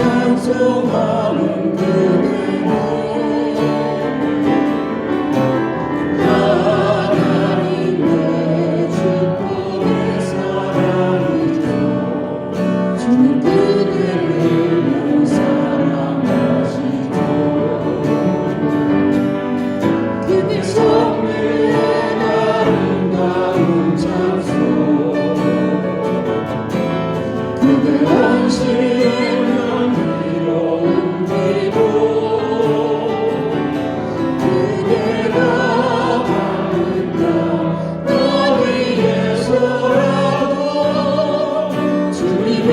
찬송하는 그대로 하나님 내 축복의 사랑이죠. 주님 그대를 사랑하시죠. 그대 성례의 아름다운 찬송 그대 원시의 향기로운 기도 그대가 바른가 나 위해서라도 주님의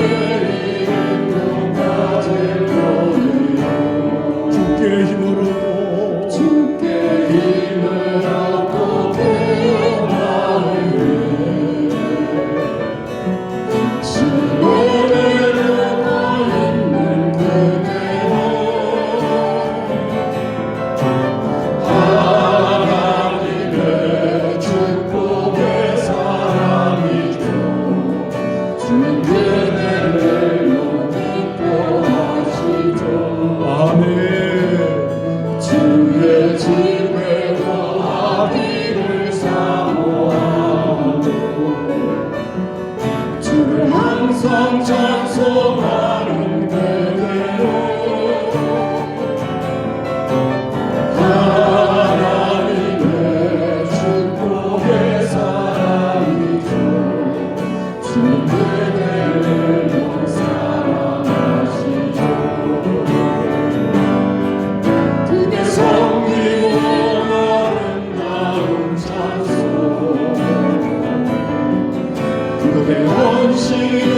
이름도 가질 거예요. 주께 힘을 얻고 주께 힘을 얻고 태어나는 항상 찬송하는 그대로 하나님의 축복의 사랑이죠. 주님 그대를 사랑하시죠. 그대 성기고 아름다운 찬송 그대 원시를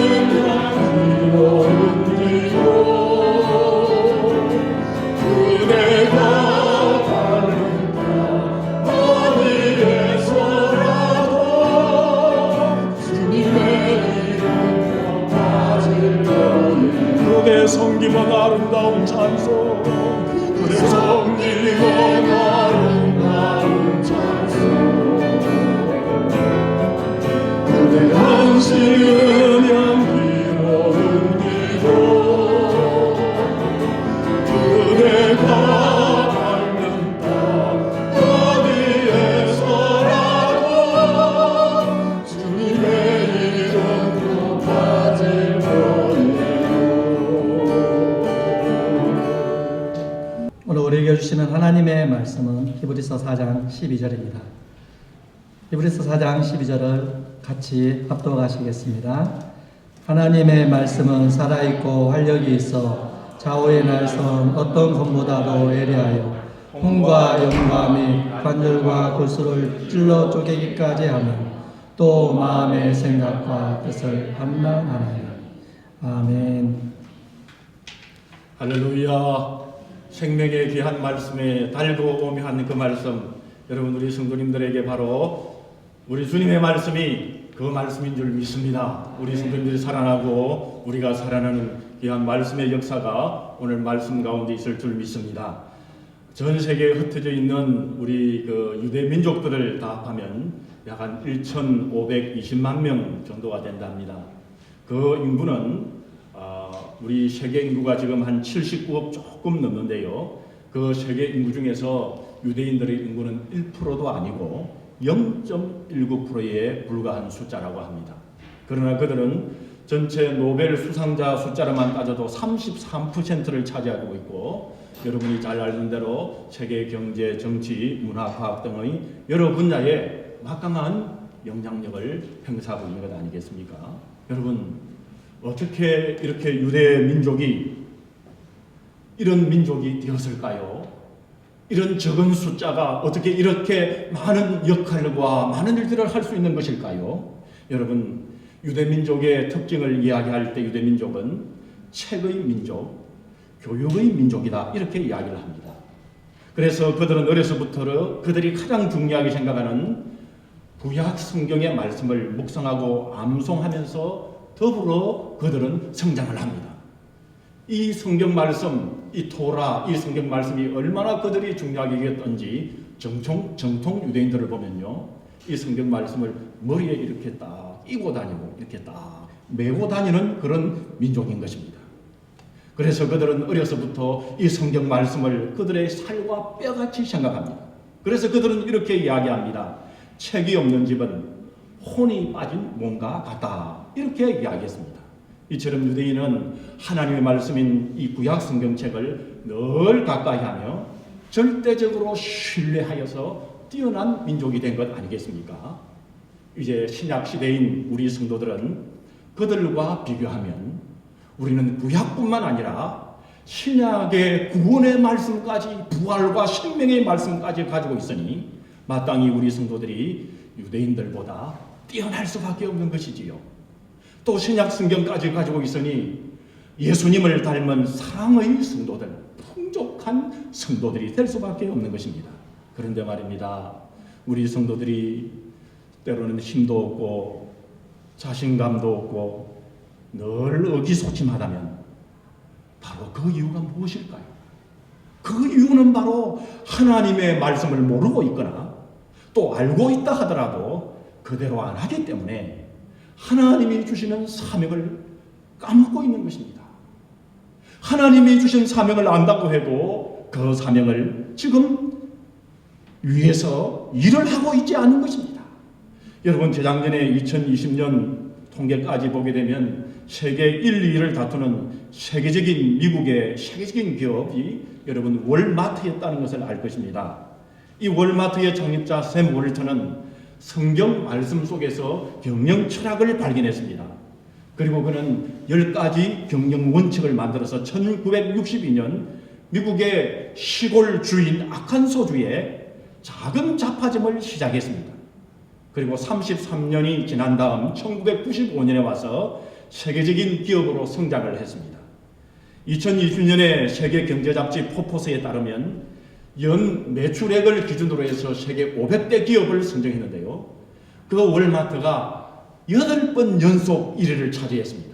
그대가 바른가 어디에서라도 주님의 이름도 가질 거예요. 그대 섬기면 아름다운 찬송 그대 섬기면 아름다운 찬송 그대 한시은 향기로운 기도 그대가 밟는다 어디에서라도 주님의 이름도 가질 거예요. 오늘 우리에게 주시는 하나님의 말씀은 히브리서 4장 12절입니다. 히브리서 4장 12절을 같이 합독하시겠습니다. 하나님의 말씀은 살아있고 활력이 있어 좌우의 날선 어떤 검보다도 예리하여 혼과 영과 및 관절과 골수를 찔러 쪼개기까지 하며 또 마음의 생각과 뜻을 판단하나니. 아멘. 할렐루야. 생명의 귀한 말씀에 달고 오묘한 그 말씀, 여러분 우리 성도님들에게 바로 우리 주님의 말씀이 그 말씀인 줄 믿습니다. 우리 성도님들이 살아나고 우리가 살아나는 귀한 말씀의 역사가 오늘 말씀 가운데 있을 줄 믿습니다. 전 세계에 흩어져 있는 우리 그 유대 민족들을 다 합하면 약 한 1,520만 명 정도가 된답니다. 그 인구는 우리 세계 인구가 지금 한 79억 조금 넘는데요. 그 세계 인구 중에서 유대인들의 인구는 1%도 아니고 0.19%에 불과한 숫자라고 합니다. 그러나 그들은 전체 노벨 수상자 숫자로만 따져도 33%를 차지하고 있고, 여러분이 잘 알는 대로 세계 경제, 정치, 문화, 과학 등의 여러 분야에 막강한 영향력을 행사하고 있는 것 아니겠습니까? 여러분, 어떻게 이렇게 유대 민족이 이런 민족이 되었을까요? 이런 적은 숫자가 어떻게 이렇게 많은 역할과 많은 일들을 할 수 있는 것일까요? 여러분, 유대민족의 특징을 이야기할 때 유대민족은 책의 민족, 교육의 민족이다 이렇게 이야기를 합니다. 그래서 그들은 어려서부터 그들이 가장 중요하게 생각하는 구약 성경의 말씀을 묵상하고 암송하면서 더불어 그들은 성장을 합니다. 이 성경 말씀, 이 토라, 이 성경 말씀이 얼마나 그들이 중요하게 여겼던지 정통 유대인들을 보면요, 이 성경 말씀을 머리에 이렇게 딱 끼고 다니고 이렇게 딱 메고 다니는 그런 민족인 것입니다. 그래서 그들은 어려서부터 이 성경 말씀을 그들의 살과 뼈같이 생각합니다. 그래서 그들은 이렇게 이야기합니다. 책이 없는 집은 혼이 빠진 뭔가 같다. 이렇게 이야기했습니다. 이처럼 유대인은 하나님의 말씀인 이 구약 성경책을 늘 가까이 하며 절대적으로 신뢰하여서 뛰어난 민족이 된 것 아니겠습니까? 이제 신약 시대인 우리 성도들은 그들과 비교하면 우리는 구약뿐만 아니라 신약의 구원의 말씀까지 부활과 생명의 말씀까지 가지고 있으니 마땅히 우리 성도들이 유대인들보다 뛰어날 수밖에 없는 것이지요. 또 신약 성경까지 가지고 있으니 예수님을 닮은 사랑의 성도들, 풍족한 성도들이 될 수밖에 없는 것입니다. 그런데 말입니다. 우리 성도들이 때로는 힘도 없고 자신감도 없고 늘 의기소침하다면 바로 그 이유가 무엇일까요? 그 이유는 바로 하나님의 말씀을 모르고 있거나 또 알고 있다 하더라도 그대로 안 하기 때문에 하나님이 주시는 사명을 까먹고 있는 것입니다. 하나님이 주신 사명을 안다고 해도 그 사명을 지금 위에서 일을 하고 있지 않은 것입니다. 여러분, 재작년에 2020년 통계까지 보게 되면 세계 1, 2위를 다투는 세계적인 미국의 세계적인 기업이 여러분 월마트였다는 것을 알 것입니다. 이 월마트의 창립자 샘 월턴은 성경 말씀 속에서 경영 철학을 발견했습니다. 그리고 그는 10가지 경영 원칙을 만들어서 1962년 미국의 시골 주인 아칸소주에 작은 잡화점을 시작했습니다. 그리고 33년이 지난 다음 1995년에 와서 세계적인 기업으로 성장을 했습니다. 2020년에 세계 경제 잡지 포포스에 따르면 연 매출액을 기준으로 해서 세계 500대 기업을 선정했는데요. 그 월마트가 8번 연속 1위를 차지했습니다.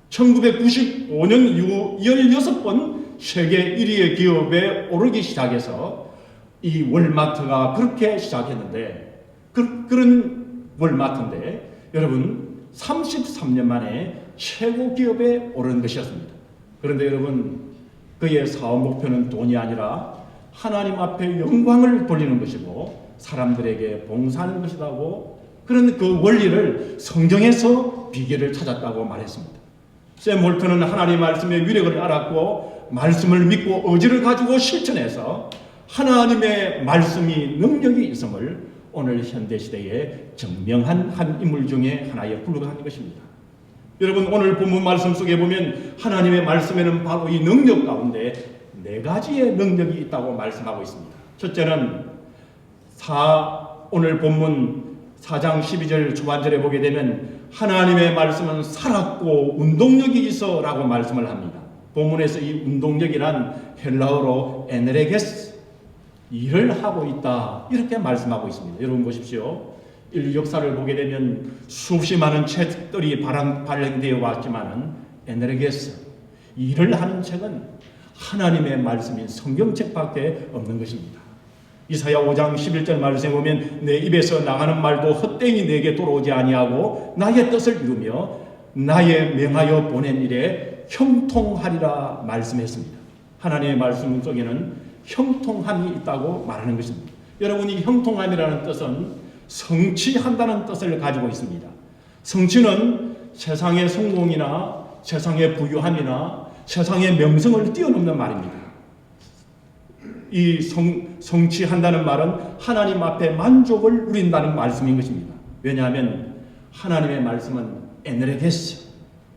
1995년 이후 16번 세계 1위의 기업에 오르기 시작해서 이 월마트가 그렇게 시작했는데 그런 월마트인데 여러분 33년 만에 최고 기업에 오른 것이었습니다. 그런데 여러분 그의 사업 목표는 돈이 아니라 하나님 앞에 영광을 돌리는 것이고 사람들에게 봉사하는 것이라고 그런 그 원리를 성경에서 비결을 찾았다고 말했습니다. 샘 홀턴은 하나님 말씀의 위력을 알았고 말씀을 믿고 의지를 가지고 실천해서 하나님의 말씀이 능력이 있음을 오늘 현대시대에 증명한 한 인물 중에 하나에 불과한 것입니다. 여러분 오늘 본문 말씀 속에 보면 하나님의 말씀에는 바로 이 능력 가운데 4가지의 능력이 있다고 말씀하고 있습니다. 첫째는 오늘 본문 4장 12절 초반절에 보게 되면 하나님의 말씀은 살았고 운동력이 있어 라고 말씀을 합니다. 본문에서 이 운동력이란 헬라어로 에네레게스, 일을 하고 있다 이렇게 말씀하고 있습니다. 여러분 보십시오. 인류 역사를 보게 되면 수없이 많은 책들이 발행되어 왔지만은 에네레게스, 일을 하는 책은 하나님의 말씀인 성경책밖에 없는 것입니다. 이사야 5장 11절 말씀에 보면 내 입에서 나가는 말도 헛되이 내게 돌아오지 아니하고 나의 뜻을 이루며 나의 명하여 보낸 일에 형통하리라 말씀했습니다. 하나님의 말씀 속에는 형통함이 있다고 말하는 것입니다. 여러분이 형통함이라는 뜻은 성취한다는 뜻을 가지고 있습니다. 성취는 세상의 성공이나 세상의 부유함이나 세상의 명성을 뛰어넘는 말입니다. 이 성취한다는 말은 하나님 앞에 만족을 누린다는 말씀인 것입니다. 왜냐하면 하나님의 말씀은 에네레게스,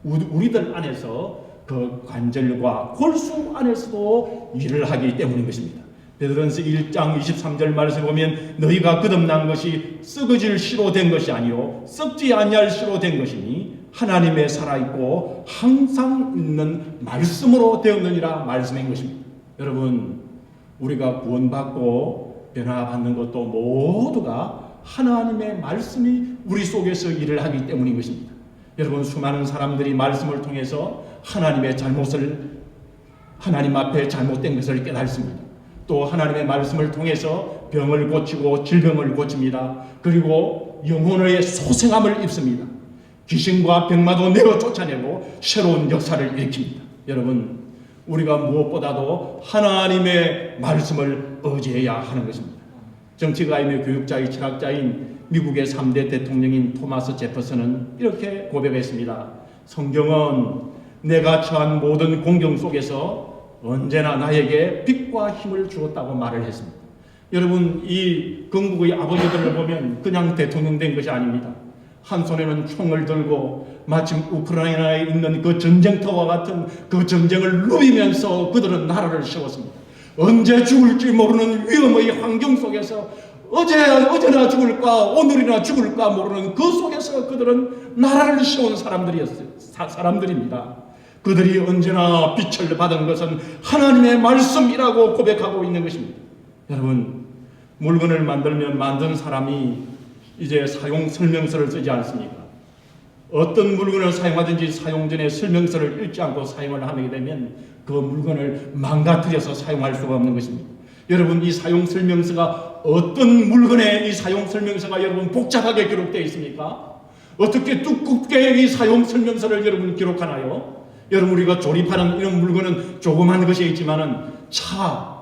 우리들 안에서 그 관절과 골수 안에서도 일을 하기 때문인 것입니다. 베드로전서 1장 23절 말씀에 보면 너희가 거듭난 것이 썩어질 씨로 된 것이 아니요 썩지 아니할 씨로 된 것이니 하나님의 살아있고 항상 있는 말씀으로 되었느니라 말씀인 것입니다. 여러분 우리가 구원받고 변화받는 것도 모두가 하나님의 말씀이 우리 속에서 일을 하기 때문인 것입니다. 여러분 수많은 사람들이 말씀을 통해서 하나님의 잘못을 하나님 앞에 잘못된 것을 깨닫습니다. 또 하나님의 말씀을 통해서 병을 고치고 질병을 고칩니다. 그리고 영혼의 소생함을 입습니다. 귀신과 병마도 내어 쫓아내고 새로운 역사를 일으킵니다. 여러분 우리가 무엇보다도 하나님의 말씀을 의지해야 하는 것입니다. 정치가이며 교육자의 철학자인 미국의 3대 대통령인 토마스 제퍼슨은 이렇게 고백했습니다. 성경은 내가 처한 모든 공경 속에서 언제나 나에게 빛과 힘을 주었다고 말을 했습니다. 여러분, 이 건국의 아버지들을 보면 그냥 대통령 된 것이 아닙니다. 한 손에는 총을 들고 마침 우크라이나에 있는 그 전쟁터와 같은 그 전쟁을 누비면서 그들은 나라를 세웠습니다. 언제 죽을지 모르는 위험의 환경 속에서 어제나 죽을까 오늘이나 죽을까 모르는 그 속에서 그들은 나라를 세운 사람들입니다. 그들이 언제나 빛을 받은 것은 하나님의 말씀이라고 고백하고 있는 것입니다. 여러분, 물건을 만들면 만든 사람이 이제 사용 설명서를 쓰지 않습니까? 어떤 물건을 사용하든지 사용 전에 설명서를 읽지 않고 사용을 하게 되면 그 물건을 망가뜨려서 사용할 수가 없는 것입니다. 여러분, 이 사용 설명서가 어떤 물건에 이 사용 설명서가 여러분 복잡하게 기록되어 있습니까? 어떻게 두껍게 이 사용 설명서를 여러분 기록하나요? 여러분, 우리가 조립하는 이런 물건은 조그만 것이 있지만은 차,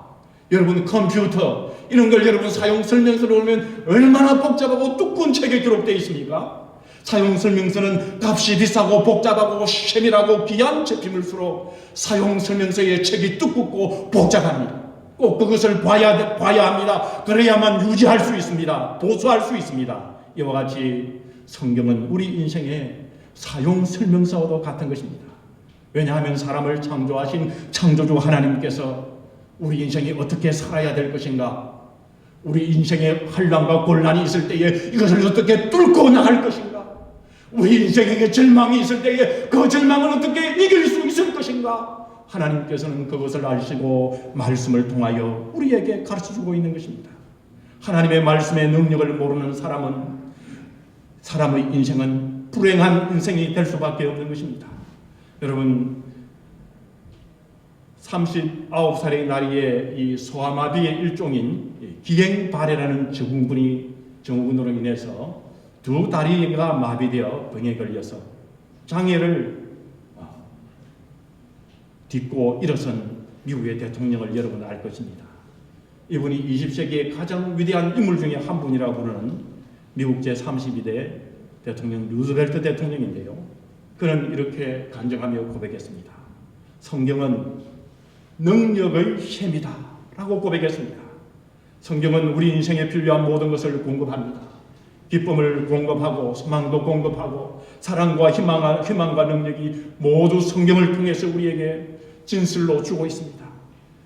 여러분 컴퓨터 이런 걸 여러분 사용 설명서를 보면 얼마나 복잡하고 두꺼운 책에 기록되어 있습니까? 사용 설명서는 값이 비싸고 복잡하고 세밀하고 귀한 제품일수록 사용 설명서의 책이 두껍고 복잡합니다. 꼭 그것을 봐야 합니다. 그래야만 유지할 수 있습니다. 보수할 수 있습니다. 이와 같이 성경은 우리 인생의 사용 설명서와도 같은 것입니다. 왜냐하면 사람을 창조하신 창조주 하나님께서 우리 인생이 어떻게 살아야 될 것인가, 우리 인생에 환난과 곤란이 있을 때에 이것을 어떻게 뚫고 나갈 것인가, 우리 인생에게 절망이 있을 때에 그 절망을 어떻게 이길 수 있을 것인가, 하나님께서는 그것을 아시고 말씀을 통하여 우리에게 가르쳐주고 있는 것입니다. 하나님의 말씀의 능력을 모르는 사람의 인생은 불행한 인생이 될 수밖에 없는 것입니다. 여러분, 39살의 나이에 이 소아마비의 일종인 기행발해라는 증후군으로 인해서 두 다리가 마비되어 병에 걸려서 장애를 딛고 일어선 미국의 대통령을 여러분 알 것입니다. 이분이 20세기의 가장 위대한 인물 중에 한 분이라고 부르는 미국 제32대 대통령 루즈벨트 대통령인데요. 그는 이렇게 간증하며 고백했습니다. 성경은 능력의 셈이다 라고 고백했습니다. 성경은 우리 인생에 필요한 모든 것을 공급합니다. 기쁨을 공급하고 소망도 공급하고 사랑과 희망과 능력이 모두 성경을 통해서 우리에게 진실로 주고 있습니다.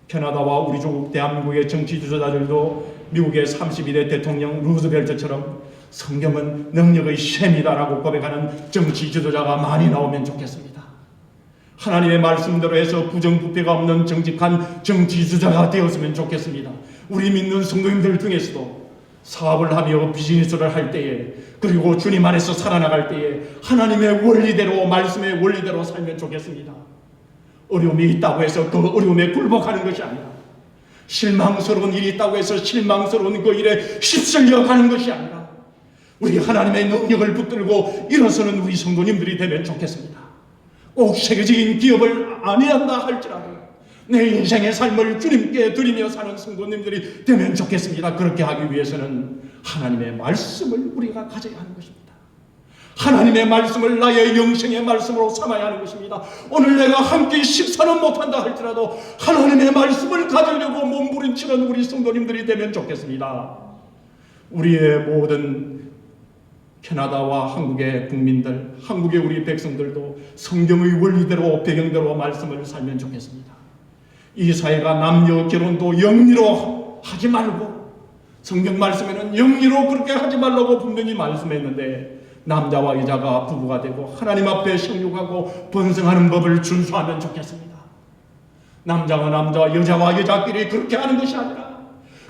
캐나다와 우리 조국 대한민국의 정치 지도자들도 미국의 32대 대통령 루즈벨트처럼 성경은 능력의 셈이다라고 고백하는 정치 지도자가 많이 나오면 좋겠습니다. 하나님의 말씀대로 해서 부정부패가 없는 정직한 정치 지도자가 되었으면 좋겠습니다. 우리 믿는 성도님들 중에서도 사업을 하며 비즈니스를 할 때에, 그리고 주님 안에서 살아나갈 때에 하나님의 원리대로, 말씀의 원리대로 살면 좋겠습니다. 어려움이 있다고 해서 그 어려움에 굴복하는 것이 아니라, 실망스러운 일이 있다고 해서 실망스러운 그 일에 휩쓸려 가는 것이 아니라 우리 하나님의 능력을 붙들고 일어서는 우리 성도님들이 되면 좋겠습니다. 꼭 세계적인 기업을 아니한다 할지라도 내 인생의 삶을 주님께 드리며 사는 성도님들이 되면 좋겠습니다. 그렇게 하기 위해서는 하나님의 말씀을 우리가 가져야 하는 것입니다. 하나님의 말씀을 나의 영생의 말씀으로 삼아야 하는 것입니다. 오늘 내가 함께 식사는 못한다 할지라도 하나님의 말씀을 가지려고 몸부림치는 우리 성도님들이 되면 좋겠습니다. 우리의 모든 캐나다와 한국의 국민들, 한국의 우리 백성들도 성경의 원리대로 배경대로 말씀을 살면 좋겠습니다. 이 사회가 남녀 결혼도 영리로 하지 말고, 성경 말씀에는 영리로 그렇게 하지 말라고 분명히 말씀했는데, 남자와 여자가 부부가 되고 하나님 앞에 생육하고 번성하는 법을 준수하면 좋겠습니다. 남자와 남자와 여자와 여자끼리 그렇게 하는 것이 아니라,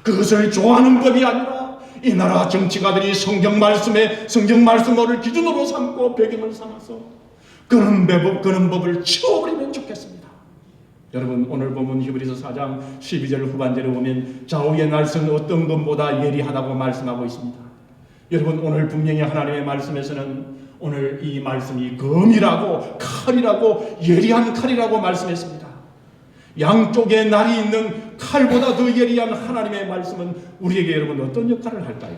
그것을 좋아하는 법이 아니라 이 나라 정치가들이 성경 말씀을 기준으로 삼고 배경을 삼아서 그런 법을 치워버리면 좋겠습니다. 여러분, 오늘 본문 히브리서 4장 12절 후반절에 보면 좌우의 날선 어떤 것보다 예리하다고 말씀하고 있습니다. 여러분, 오늘 분명히 하나님의 말씀에서는 오늘 이 말씀이 검이라고 칼이라고 예리한 칼이라고 말씀했습니다. 양쪽에 날이 있는 칼보다 더 예리한 하나님의 말씀은 우리에게 여러분 어떤 역할을 할까요?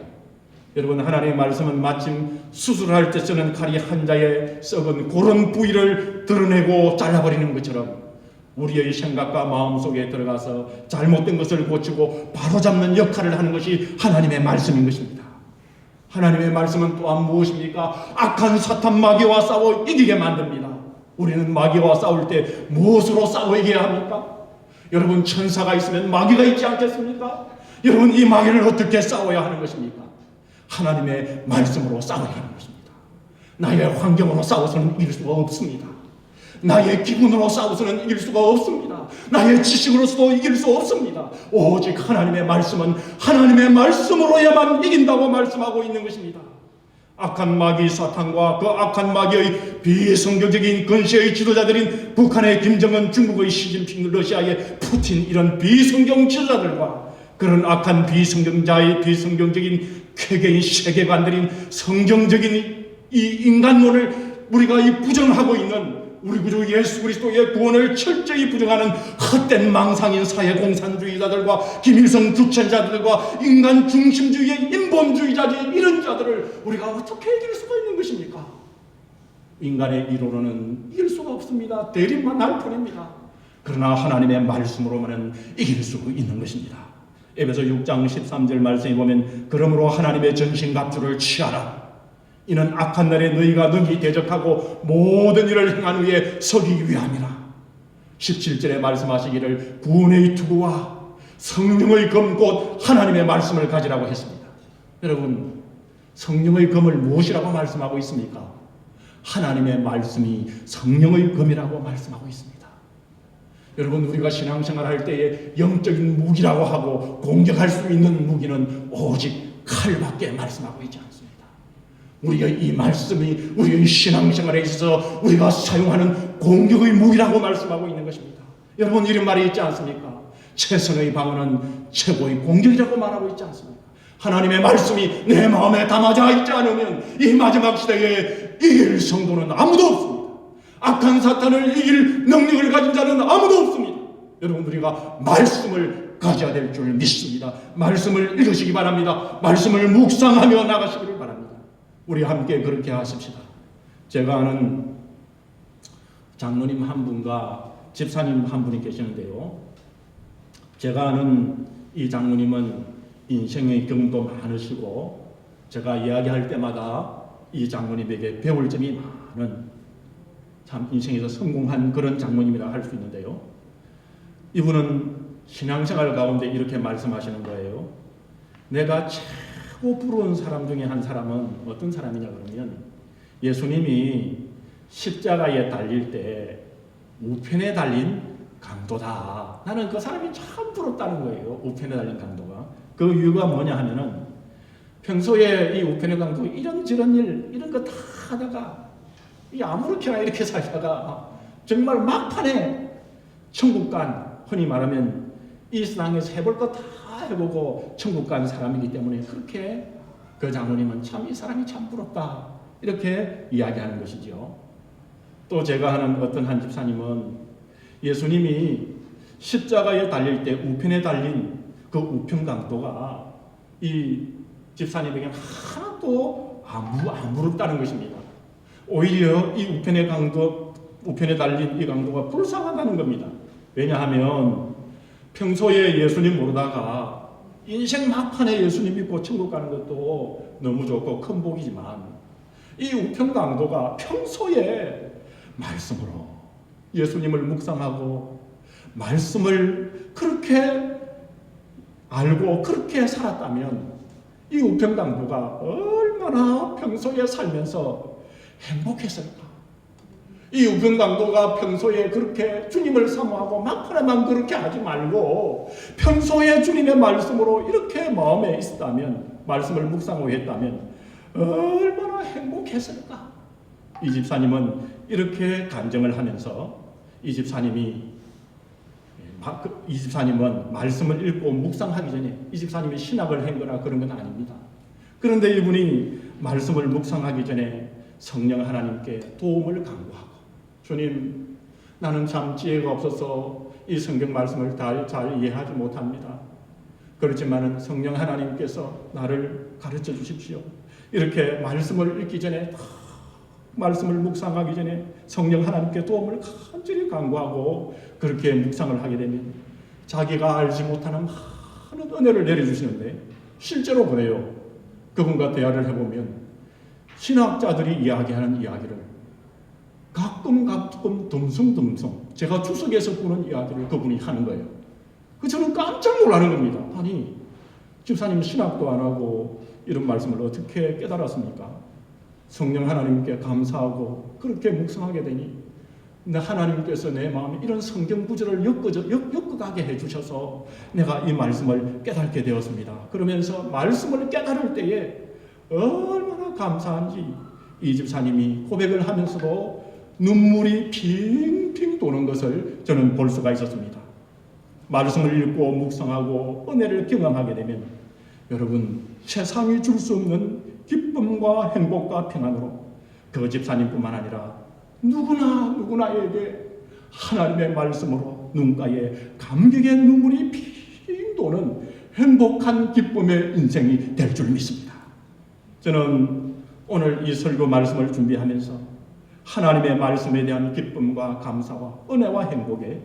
여러분, 하나님의 말씀은 마침 수술할 때 쓰는 칼이 한자에 썩은 그런 부위를 드러내고 잘라버리는 것처럼 우리의 생각과 마음속에 들어가서 잘못된 것을 고치고 바로잡는 역할을 하는 것이 하나님의 말씀인 것입니다. 하나님의 말씀은 또한 무엇입니까? 악한 사탄 마귀와 싸워 이기게 만듭니다. 우리는 마귀와 싸울 때 무엇으로 싸워 이겨야 합니까? 여러분, 천사가 있으면 마귀가 있지 않겠습니까? 여러분, 이 마귀를 어떻게 싸워야 하는 것입니까? 하나님의 말씀으로 싸워야 하는 것입니다. 나의 환경으로 싸워서는 이길 수가 없습니다. 나의 기분으로 싸워서는 이길 수가 없습니다. 나의 지식으로서도 이길 수 없습니다. 오직 하나님의 말씀은 하나님의 말씀으로야만 이긴다고 말씀하고 있는 것입니다. 악한 마귀 사탄과 그 악한 마귀의 비성경적인 근시의 지도자들인 북한의 김정은, 중국의 시진핑, 러시아의 푸틴, 이런 비성경 지도자들과 그런 악한 비성경자의 비성경적인 쾌개인 세계관들인 성경적인 이 인간론을 우리가 이 부정하고 있는 우리 구주 예수 그리스도의 구원을 철저히 부정하는 헛된 망상인 사회공산주의자들과 김일성 주체자들과 인간 중심주의의 인본주의자들, 이런 자들을 우리가 어떻게 이길 수가 있는 것입니까? 인간의 이론으로는 이길 수가 없습니다. 대립만 할 뿐입니다. 그러나 하나님의 말씀으로만은 이길 수 있는 것입니다. 에베소 6장 13절 말씀에 보면 그러므로 하나님의 전신갑주를 취하라. 이는 악한 날에 너희가 능히 대적하고 모든 일을 행한 후에 서기 위함이라. 17절에 말씀하시기를 구원의 투구와 성령의 검 곧 하나님의 말씀을 가지라고 했습니다. 여러분, 성령의 검을 무엇이라고 말씀하고 있습니까? 하나님의 말씀이 성령의 검이라고 말씀하고 있습니다. 여러분, 우리가 신앙생활 할 때에 영적인 무기라고 하고 공격할 수 있는 무기는 오직 칼밖에 말씀하고 있지 않습니다. 우리의 이 말씀이 우리의 신앙생활에 있어서 우리가 사용하는 공격의 무기라고 말씀하고 있는 것입니다. 여러분, 이런 말이 있지 않습니까? 최선의 방어는 최고의 공격이라고 말하고 있지 않습니까? 하나님의 말씀이 내 마음에 담아져 있지 않으면 이 마지막 시대에 이길 성도는 아무도 없습니다. 악한 사탄을 이길 능력을 가진 자는 아무도 없습니다. 여러분, 우리가 말씀을 가져야 될 줄 믿습니다. 말씀을 읽으시기 바랍니다. 말씀을 묵상하며 나가시기를 바랍니다. 우리 함께 그렇게 하십시다. 제가 아는 장로님 한 분과 집사님 한 분이 계시는데요. 제가 아는 이 장로님은 인생의 경험도 많으시고 제가 이야기할 때마다 이 장로님에게 배울 점이 많은 참 인생에서 성공한 그런 장로님이라 할 수 있는데요. 이분은 신앙생활 가운데 이렇게 말씀하시는 거예요. 내가 최고 부러운 사람 중에 한 사람은 어떤 사람이냐 그러면 예수님이 십자가에 달릴 때 우편에 달린 강도다. 나는 그 사람이 참 부럽다는 거예요. 우편에 달린 강도가. 그 이유가 뭐냐 하면은 평소에 이 우편의 강도 이런저런 일 이런 거 다 하다가 아무렇게나 이렇게 살다가 정말 막판에 천국 간, 흔히 말하면 이 세상에서 해볼 거 다 해보고 천국 간 사람이기 때문에 그렇게 그 장로님은 참 이 사람이 참 부럽다 이렇게 이야기하는 것이죠. 또 제가 아는 어떤 한 집사님은 예수님이 십자가에 달릴 때 우편에 달린 그 우편 강도가 이 집사님에게 하나도 안 부럽다는 것입니다. 오히려 이 우편에 달린 이 강도가 불쌍하다는 겁니다. 왜냐하면 평소에 예수님 모르다가 인생 막판에 예수님 믿고 천국 가는 것도 너무 좋고 큰 복이지만 이 우편 강도가 평소에 말씀으로 예수님을 묵상하고 말씀을 그렇게 알고 그렇게 살았다면 이 우편 강도가 얼마나 평소에 살면서 행복했을까? 이 우편 강도가 평소에 그렇게 주님을 사모하고 막판에만 그렇게 하지 말고 평소에 주님의 말씀으로 이렇게 마음에 있었다면, 말씀을 묵상하고 했다면 얼마나 행복했을까? 이 집사님은 이렇게 간증을 하면서 이 집사님은 말씀을 읽고 묵상하기 전에 이 집사님이 신학을 한 거나 그런 건 아닙니다. 그런데 이분이 말씀을 묵상하기 전에 성령 하나님께 도움을 간구하고, 주님, 나는 참 지혜가 없어서 이 성경 말씀을 잘 이해하지 못합니다. 그렇지만 성령 하나님께서 나를 가르쳐 주십시오. 이렇게 말씀을 읽기 전에 말씀을 묵상하기 전에 성령 하나님께 도움을 간절히 간구하고 그렇게 묵상을 하게 되면 자기가 알지 못하는 많은 은혜를 내려주시는데 실제로 그래요. 그분과 대화를 해보면 신학자들이 이야기하는 이야기를 가끔 듬성듬성 제가 주석에서 보는 이야기를 그분이 하는 거예요. 저는 깜짝 놀라는 겁니다. 아니 집사님 신학도 안 하고 이런 말씀을 어떻게 깨달았습니까? 성령 하나님께 감사하고 그렇게 묵상하게 되니 하나님께서 내 마음에 이런 성경 구절을 엮어가게 해주셔서 내가 이 말씀을 깨닫게 되었습니다. 그러면서 말씀을 깨달을 때에 얼마나 감사한지 이 집사님이 고백을 하면서도 눈물이 핑핑 도는 것을 저는 볼 수가 있었습니다. 말씀을 읽고 묵상하고 은혜를 경험하게 되면 여러분 세상이 줄 수 없는 기쁨과 행복과 평안으로 그 집사님뿐만 아니라 누구나에게 하나님의 말씀으로 눈가에 감격의 눈물이 핑 도는 행복한 기쁨의 인생이 될 줄 믿습니다. 저는 오늘 이 설교 말씀을 준비하면서 하나님의 말씀에 대한 기쁨과 감사와 은혜와 행복에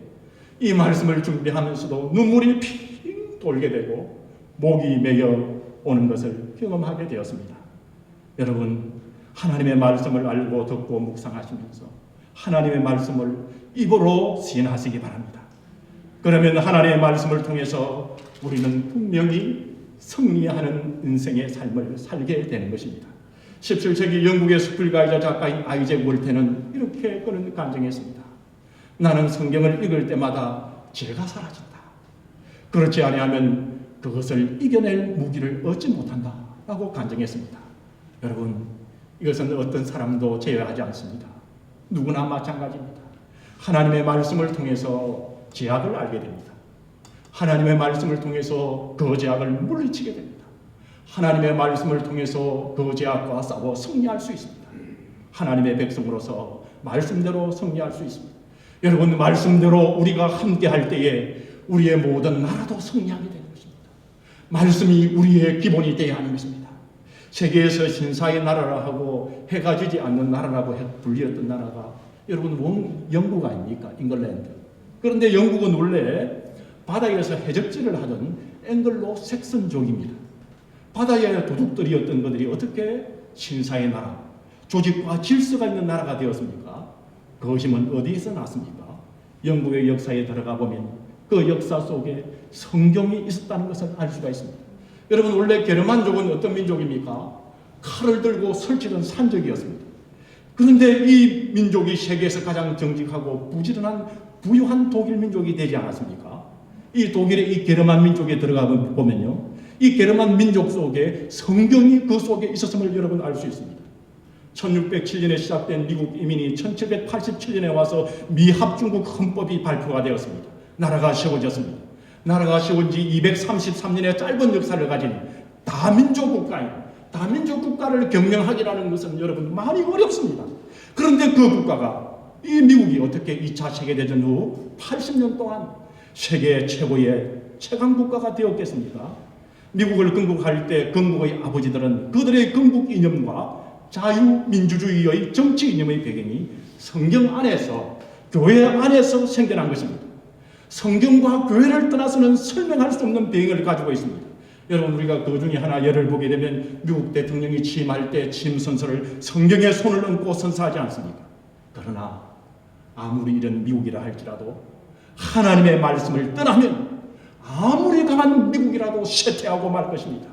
이 말씀을 준비하면서도 눈물이 핑 돌게 되고 목이 메여 오는 것을 경험하게 되었습니다. 여러분 하나님의 말씀을 알고 듣고 묵상하시면서 하나님의 말씀을 입으로 시인하시기 바랍니다. 그러면 하나님의 말씀을 통해서 우리는 분명히 승리하는 인생의 삶을 살게 되는 것입니다. 17세기 영국의 스쿨가이자 작가인 아이잭 월테는 이렇게 그런 간증했습니다. 나는 성경을 읽을 때마다 죄가 사라진다. 그렇지 아니하면 그것을 이겨낼 무기를 얻지 못한다 라고 간증했습니다. 여러분 이것은 어떤 사람도 제외하지 않습니다. 누구나 마찬가지입니다. 하나님의 말씀을 통해서 죄악을 알게 됩니다. 하나님의 말씀을 통해서 그 죄악을 물리치게 됩니다. 하나님의 말씀을 통해서 그 죄악과 싸워 승리할 수 있습니다. 하나님의 백성으로서 말씀대로 승리할 수 있습니다. 여러분 말씀대로 우리가 함께 할 때에 우리의 모든 나라도 승리하게 되는 것입니다. 말씀이 우리의 기본이 되어야 하는 것입니다. 세계에서 신사의 나라라 하고 해가 지지 않는 나라라고 불리었던 나라가 여러분 영국 아닙니까? 잉글랜드. 그런데 영국은 원래 바다에서 해적질을 하던 앵글로 색선족입니다. 바다의 도둑들이었던 그들이 어떻게 신사의 나라, 조직과 질서가 있는 나라가 되었습니까? 그것이면 어디에서 났습니까? 영국의 역사에 들어가 보면 그 역사 속에 성경이 있었다는 것을 알 수가 있습니다. 여러분 원래 게르만족은 어떤 민족입니까? 칼을 들고 설치던 산적이었습니다. 그런데 이 민족이 세계에서 가장 정직하고 부유한 독일 민족이 되지 않았습니까? 이 독일의 이 게르만 민족에 들어가 보면요, 이 게르만 민족 속에 성경이 그 속에 있었음을 여러분 알 수 있습니다. 1607년에 시작된 미국 이민이 1787년에 와서 미합중국 헌법이 발표가 되었습니다. 나라가 세워졌습니다. 나라가 세운 지 233년의 짧은 역사를 가진 다민족 국가를 경영하기라는 것은 여러분 많이 어렵습니다. 그런데 그 국가가 이 미국이 어떻게 2차 세계대전 후 80년 동안 세계 최고의 최강 국가가 되었겠습니까? 미국을 건국할 때 건국의 아버지들은 그들의 건국 이념과 자유민주주의의 정치 이념의 배경이 성경 안에서 교회 안에서 생겨난 것입니다. 성경과 교회를 떠나서는 설명할 수 없는 배경을 가지고 있습니다. 여러분 우리가 그 중에 하나 예를 보게 되면 미국 대통령이 취임할 때 취임 선서를 성경에 손을 얹고 선서하지 않습니까? 그러나 아무리 이런 미국이라 할지라도 하나님의 말씀을 떠나면 아무리 강한 미국이라도 쇠퇴하고 말 것입니다.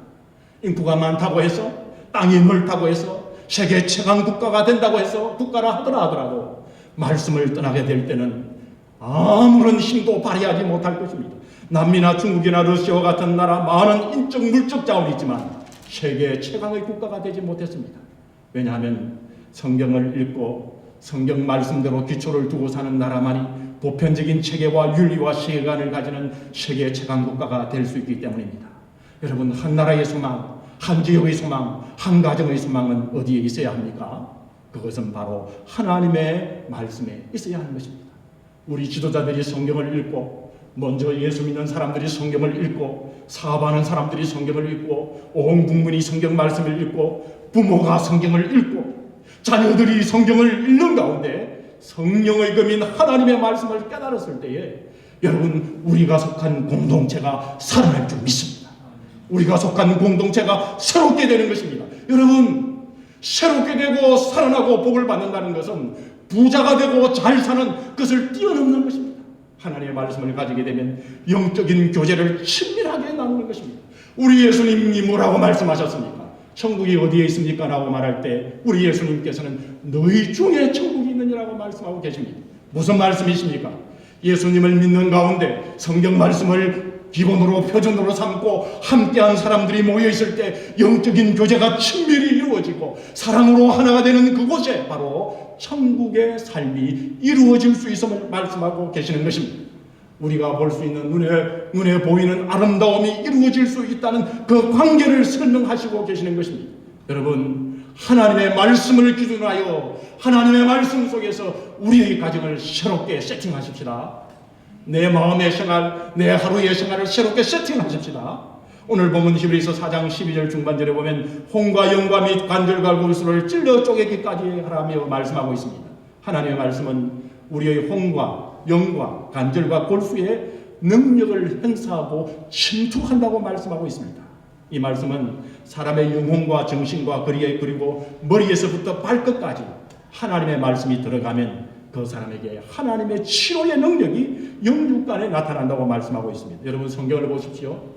인구가 많다고 해서 땅이 넓다고 해서 세계 최강 국가가 된다고 해서 국가라 하더라도 말씀을 떠나게 될 때는 아무런 힘도 발휘하지 못할 것입니다. 남미나 중국이나 러시아와 같은 나라 많은 인적 물적 자원이 있지만 세계 최강의 국가가 되지 못했습니다. 왜냐하면 성경을 읽고 성경 말씀대로 기초를 두고 사는 나라만이 보편적인 체계와 윤리와 세계관을 가지는 세계 최강 국가가 될 수 있기 때문입니다. 여러분 한 나라의 소망, 한 지역의 소망, 한 가정의 소망은 어디에 있어야 합니까? 그것은 바로 하나님의 말씀에 있어야 하는 것입니다. 우리 지도자들이 성경을 읽고, 먼저 예수 믿는 사람들이 성경을 읽고, 사업하는 사람들이 성경을 읽고, 온 국민이 성경 말씀을 읽고, 부모가 성경을 읽고, 자녀들이 성경을 읽는 가운데 성령의 검인 하나님의 말씀을 깨달았을 때에 여러분, 우리가 속한 공동체가 살아날 줄 믿습니다. 우리가 속한 공동체가 새롭게 되는 것입니다. 여러분, 새롭게 되고 살아나고 복을 받는다는 것은 부자가 되고 잘 사는 것을 뛰어넘는 것입니다. 하나님의 말씀을 가지게 되면 영적인 교제를 친밀하게 나누는 것입니다. 우리 예수님이 뭐라고 말씀하셨습니까? 천국이 어디에 있습니까? 라고 말할 때 우리 예수님께서는 너희 중에 천국이 있느니라고 말씀하고 계십니다. 무슨 말씀이십니까? 예수님을 믿는 가운데 성경 말씀을 기본으로 표준으로 삼고 함께한 사람들이 모여있을 때 영적인 교제가 친밀히 이루어지고 사랑으로 하나가 되는 그곳에 바로 천국의 삶이 이루어질 수 있음을 말씀하고 계시는 것입니다. 우리가 볼 수 있는 눈에 보이는 아름다움이 이루어질 수 있다는 그 관계를 설명하시고 계시는 것입니다. 여러분, 하나님의 말씀을 기준하여 하나님의 말씀 속에서 우리의 가정을 새롭게 세팅하십시다. 내 마음의 생활, 내 하루의 생활을 새롭게 세팅하십시다. 오늘 본문 히브리서 4장 12절 중반절에 보면 홍과 영과 및 관절과 골수를 찔러 쪼개기까지 하라며 말씀하고 있습니다. 하나님의 말씀은 우리의 홍과 영과 관절과 골수의 능력을 행사하고 침투한다고 말씀하고 있습니다. 이 말씀은 사람의 영혼과 정신과 그리고 머리에서부터 발끝까지 하나님의 말씀이 들어가면 그 사람에게 하나님의 치료의 능력이 영육간에 나타난다고 말씀하고 있습니다. 여러분, 성경을 보십시오.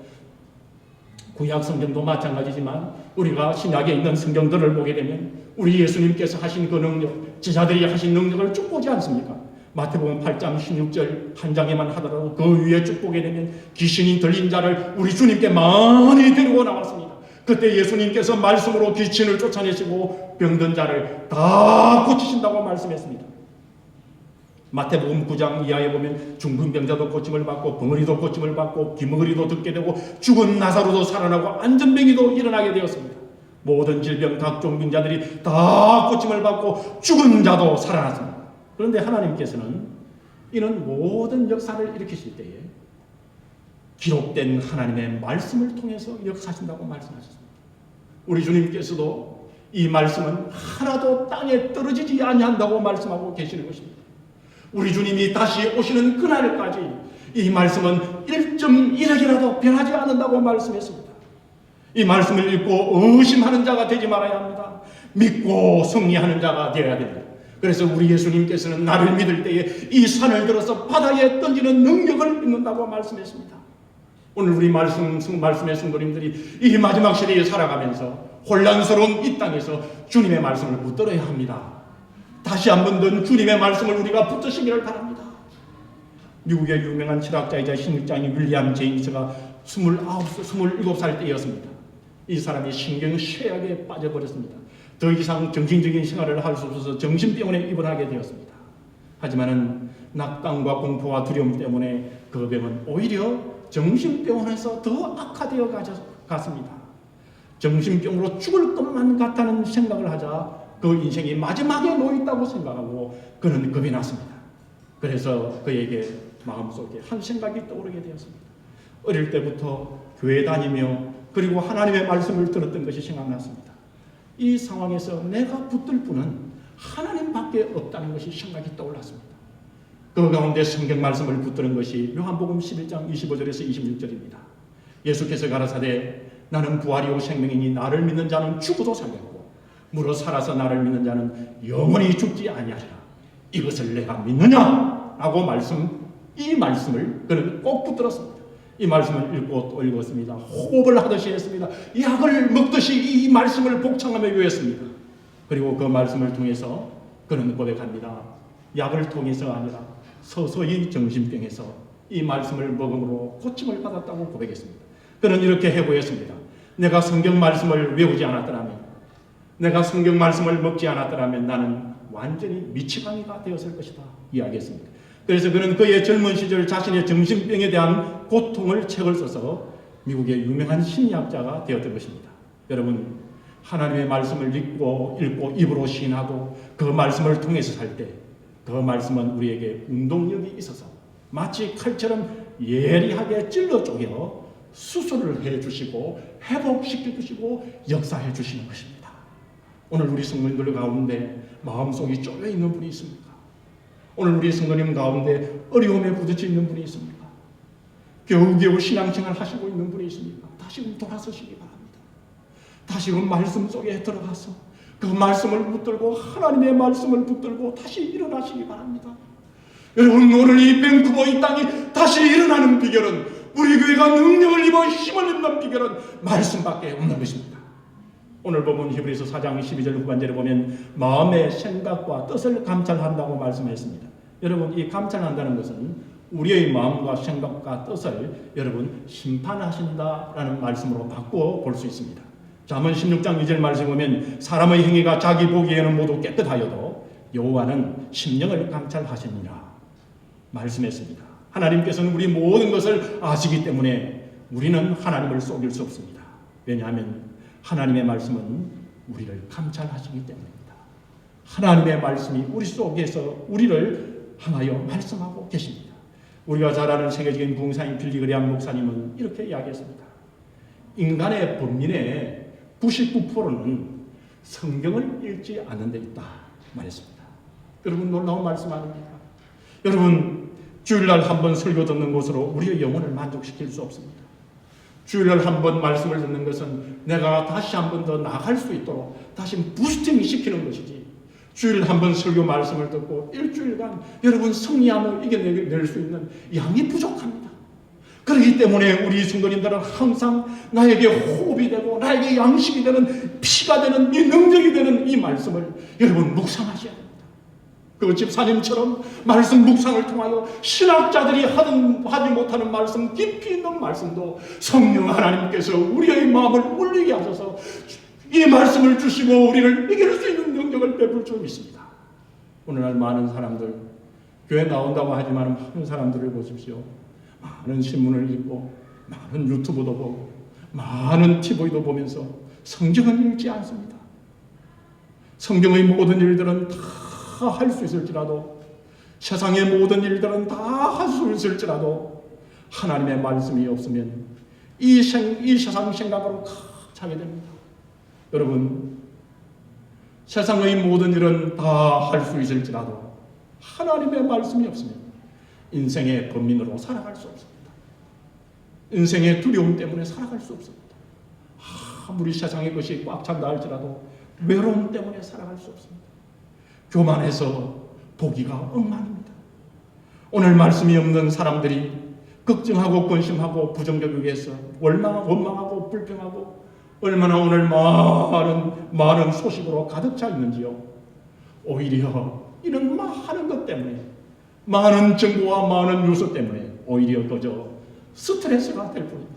구약 성경도 마찬가지지만 우리가 신약에 있는 성경들을 보게 되면 우리 예수님께서 하신 그 능력, 제자들이 하신 능력을 쭉 보지 않습니까? 마태복음 8장 16절 한 장에만 하더라도 그 위에 쭉 보게 되면 귀신이 들린 자를 우리 주님께 많이 데리고 나왔습니다. 그때 예수님께서 말씀으로 귀신을 쫓아내시고 병든 자를 다 고치신다고 말씀했습니다. 마태복음 9장 이하에 보면 중풍병자도 고침을 받고 벙어리도 고침을 받고 귀머거리도 듣게 되고 죽은 나사로도 살아나고 안전병이도 일어나게 되었습니다. 모든 질병 각종 빙자들이 다 고침을 받고 죽은 자도 살아났습니다. 그런데 하나님께서는 이런 모든 역사를 일으키실 때에 기록된 하나님의 말씀을 통해서 역사하신다고 말씀하셨습니다. 우리 주님께서도 이 말씀은 하나도 땅에 떨어지지 아니한다고 말씀하고 계시는 것입니다. 우리 주님이 다시 오시는 그날까지 이 말씀은 1.1핵이라도 변하지 않는다고 말씀했습니다. 이 말씀을 읽고 의심하는 자가 되지 말아야 합니다. 믿고 승리하는 자가 되어야 됩니다. 그래서 우리 예수님께서는 나를 믿을 때에 이 산을 들어서 바다에 던지는 능력을 믿는다고 말씀했습니다. 오늘 우리 말씀의 성도님들이 이 마지막 시대에 살아가면서 혼란스러운 이 땅에서 주님의 말씀을 붙들어야 합니다. 다시 한 번 더 주님의 말씀을 우리가 붙드시기를 바랍니다. 미국의 유명한 철학자이자 신학자인 윌리엄 제임스가 27살 때였습니다. 이 사람이 신경쇠약에 빠져버렸습니다. 더 이상 정신적인 생활을 할 수 없어서 정신병원에 입원하게 되었습니다. 하지만은 낙담과 공포와 두려움 때문에 그 병은 오히려 정신병원에서 더 악화되어 갔습니다. 정신병으로 죽을 것만 같다는 생각을 하자 그 인생이 마지막에 놓였다고 생각하고 그는 겁이 났습니다. 그래서 그에게 마음속에 한 생각이 떠오르게 되었습니다. 어릴 때부터 교회 다니며 그리고 하나님의 말씀을 들었던 것이 생각났습니다. 이 상황에서 내가 붙들 분은 하나님밖에 없다는 것이 생각이 떠올랐습니다. 그 가운데 성경 말씀을 붙드는 것이 요한복음 11장 25절에서 26절입니다. 예수께서 가라사대 나는 부활이요 생명이니 나를 믿는 자는 죽어도 살겠고 무릇 살아서 나를 믿는 자는 영원히 죽지 아니하리라. 이것을 내가 믿느냐? 라고 이 말씀을 그는 꼭 붙들었습니다. 이 말씀을 읽고 또 읽었습니다. 호흡을 하듯이 했습니다. 약을 먹듯이 이 말씀을 복창하며 외웠습니다. 그리고 그 말씀을 통해서 그는 고백합니다. 약을 통해서 아니라 서서히 정신병에서 이 말씀을 먹음으로 고침을 받았다고 고백했습니다. 그는 이렇게 해보였습니다. 내가 성경 말씀을 외우지 않았더라면, 내가 성경 말씀을 먹지 않았더라면 나는 완전히 미치광이가 되었을 것이다 이야기했습니다. 그래서 그는 그의 젊은 시절 자신의 정신병에 대한 고통을 책을 써서 미국의 유명한 심리학자가 되었던 것입니다. 여러분, 하나님의 말씀을 읽고 입으로 시인하고 그 말씀을 통해서 살 때 그 말씀은 우리에게 운동력이 있어서 마치 칼처럼 예리하게 찔러 쪼개 수술을 해주시고 회복시켜 주시고 역사해 주시는 것입니다. 오늘 우리 성도님들 가운데 마음속이 쪼여 있는 분이 있습니까? 오늘 우리 성도님 가운데 어려움에 부딪혀 있는 분이 있습니까? 겨우겨우 신앙생활 하시고 있는 분이 있습니까? 다시금 돌아서시기 바랍니다. 다시금 말씀 속에 들어가서 그 말씀을 붙들고 하나님의 말씀을 붙들고 다시 일어나시기 바랍니다. 여러분, 오늘 이 밴쿠버 이 땅이 다시 일어나는 비결은, 우리 교회가 능력을 입어 힘을 입는 비결은 말씀밖에 없는 것입니다. 오늘 보면 히브리서 4장 12절 후반절에 보면 마음의 생각과 뜻을 감찰한다고 말씀했습니다. 여러분, 이 감찰한다는 것은 우리의 마음과 생각과 뜻을 여러분 심판하신다라는 말씀으로 바꾸어 볼 수 있습니다. 잠언 16장 2절 말씀에 보면 사람의 행위가 자기 보기에는 모두 깨끗하여도 여호와는 심령을 감찰하시느니라 말씀했습니다. 하나님께서는 우리 모든 것을 아시기 때문에 우리는 하나님을 속일 수 없습니다. 왜냐하면 하나님의 말씀은 우리를 감찰하시기 때문입니다. 하나님의 말씀이 우리 속에서 우리를 향하여 말씀하고 계십니다. 우리가 잘 아는 세계적인 부흥사인 빌리 그레함 목사님은 이렇게 이야기했습니다. 인간의 범민의 99%는 성경을 읽지 않는 데 있다 말했습니다. 여러분, 놀라운 말씀 아닙니까? 여러분, 주일날 한 번 설교 듣는 것으로 우리의 영혼을 만족시킬 수 없습니다. 주일날 한 번 말씀을 듣는 것은 내가 다시 한 번 더 나아갈 수 있도록 다시 부스팅 시키는 것이지, 주일 한 번 설교 말씀을 듣고 일주일간 여러분 승리함을 이겨낼 수 있는 양이 부족합니다. 그렇기 때문에 우리 성도님들은 항상 나에게 호흡이 되고 나에게 양식이 되는, 피가 되는, 이 능력이 되는 이 말씀을 여러분 묵상하셔야 됩니다. 그 집사님처럼 말씀 묵상을 통하여 신학자들이 하지 못하는 말씀, 깊이 있는 말씀도 성령 하나님께서 우리의 마음을 울리게 하셔서 이 말씀을 주시고 우리를 이길 수 있는 능력을 베풀 줄 믿습니다. 오늘날 많은 사람들, 교회 나온다고 하지만 많은 사람들을 보십시오. 많은 신문을 읽고 많은 유튜브도 보고 많은 TV도 보면서 성경을 읽지 않습니다. 성경의 모든 일들은 다 할 수 있을지라도, 세상의 모든 일들은 다 할 수 있을지라도 하나님의 말씀이 없으면 이 세상 생각으로 다 차게 됩니다. 여러분, 세상의 모든 일은 다 할 수 있을지라도 하나님의 말씀이 없으면 인생의 범민으로 살아갈 수 없습니다. 인생의 두려움 때문에 살아갈 수 없습니다. 아무리 세상의 것이 꽉 찬다 할지라도 외로움 때문에 살아갈 수 없습니다. 교만해서 보기가 엉망입니다. 오늘 말씀이 없는 사람들이 걱정하고 근심하고 부정적에서 원망하고 불평하고 얼마나 오늘 많은 소식으로 가득 차 있는지요. 오히려 이런 많은 것 때문에, 많은 정보와 많은 뉴스 때문에 오히려 그저 스트레스가 될 뿐입니다.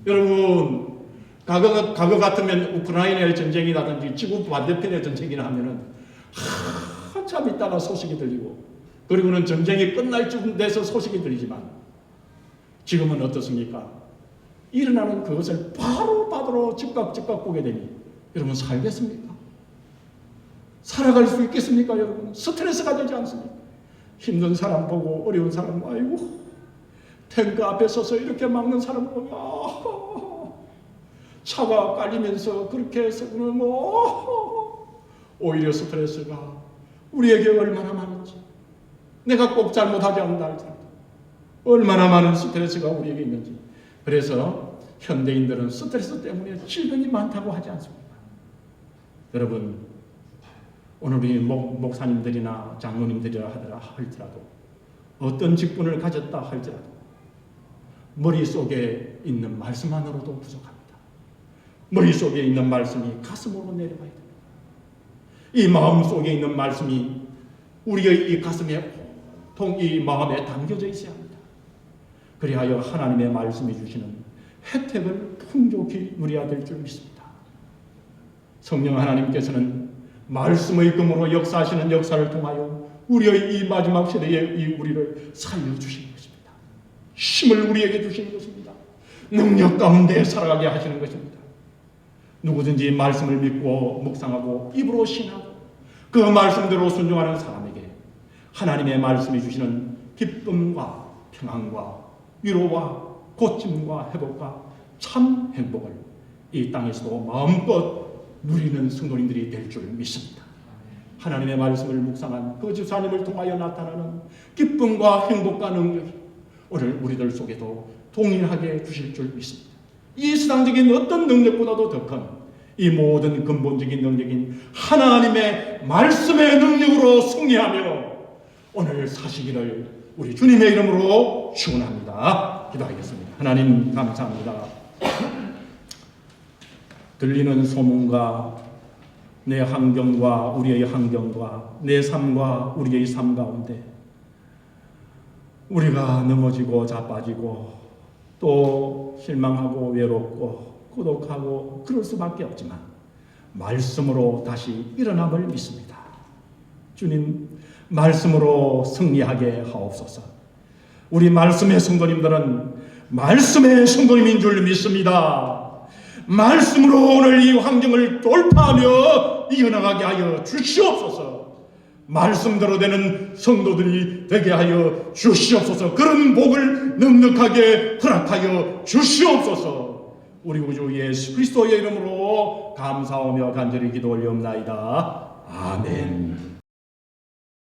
여러분, 과거 같으면 우크라이나의 전쟁이라든지 지구 반대편의 전쟁이나 하면은 한참 있다가 소식이 들리고, 그리고는 전쟁이 끝날 쯤 돼서 소식이 들리지만 지금은 어떻습니까? 일어나는 그것을 바로 즉각 보게 되니 여러분 살겠습니까? 살아갈 수 있겠습니까? 여러분 스트레스가 되지 않습니까? 힘든 사람 보고 어려운 사람, 아이고 탱크 앞에 서서 이렇게 막는 사람 보면 차가 깔리면서 그렇게 해서 오히려 스트레스가 우리에게 얼마나 많은지, 내가 꼭 잘못하지 않는다 할지라도 얼마나 많은 스트레스가 우리에게 있는지. 그래서 현대인들은 스트레스 때문에 질병이 많다고 하지 않습니까? 여러분, 오늘 우리 목사님들이나 장로님들이라 할지라도 어떤 직분을 가졌다 할지라도 머릿속에 있는 말씀만으로도 부족합니다. 머릿속에 있는 말씀이 가슴으로 내려가야 됩니다. 이 마음속에 있는 말씀이 우리의 이 가슴에, 이 마음에 담겨져 있어야 합니다. 그리하여 하나님의 말씀이 주시는 혜택을 풍족히 누려야 될 줄 믿습니다. 성령 하나님께서는 말씀의 금으로 역사하시는 역사를 통하여 우리의 이 마지막 시대에 이 우리를 살려주시는 것입니다. 힘을 우리에게 주시는 것입니다. 능력 가운데 살아가게 하시는 것입니다. 누구든지 말씀을 믿고 묵상하고 입으로 신하고 그 말씀대로 순종하는 사람에게 하나님의 말씀이 주시는 기쁨과 평안과 위로와 고침과 회복과 참 행복을 이 땅에서도 마음껏 누리는 성도님들이 될 줄 믿습니다. 하나님의 말씀을 묵상한 그 집사님을 통하여 나타나는 기쁨과 행복과 능력이 오늘 우리들 속에도 동일하게 주실 줄 믿습니다. 이 세상적인 어떤 능력보다도 더 큰 이 모든 근본적인 능력인 하나님의 말씀의 능력으로 승리하며 오늘 사시기를 우리 주님의 이름으로 축원합니다. 기도하겠습니다. 하나님 감사합니다. 들리는 소문과 내 환경과 우리의 환경과 내 삶과 우리의 삶 가운데 우리가 넘어지고 자빠지고 또 실망하고 외롭고 고독하고 그럴 수밖에 없지만 말씀으로 다시 일어남을 믿습니다. 주님, 말씀으로 승리하게 하옵소서. 우리 말씀의 성도님들은 말씀의 성도님인 줄 믿습니다. 말씀으로 오늘 이 환경을 돌파하며 이겨나가게 하여 주시옵소서. 말씀대로 되는 성도들이 되게 하여 주시옵소서. 그런 복을 넉넉하게 허락하여 주시옵소서. 우리 구주 예수 그리스도의 이름으로 감사하며 간절히 기도 올리옵나이다. 아멘.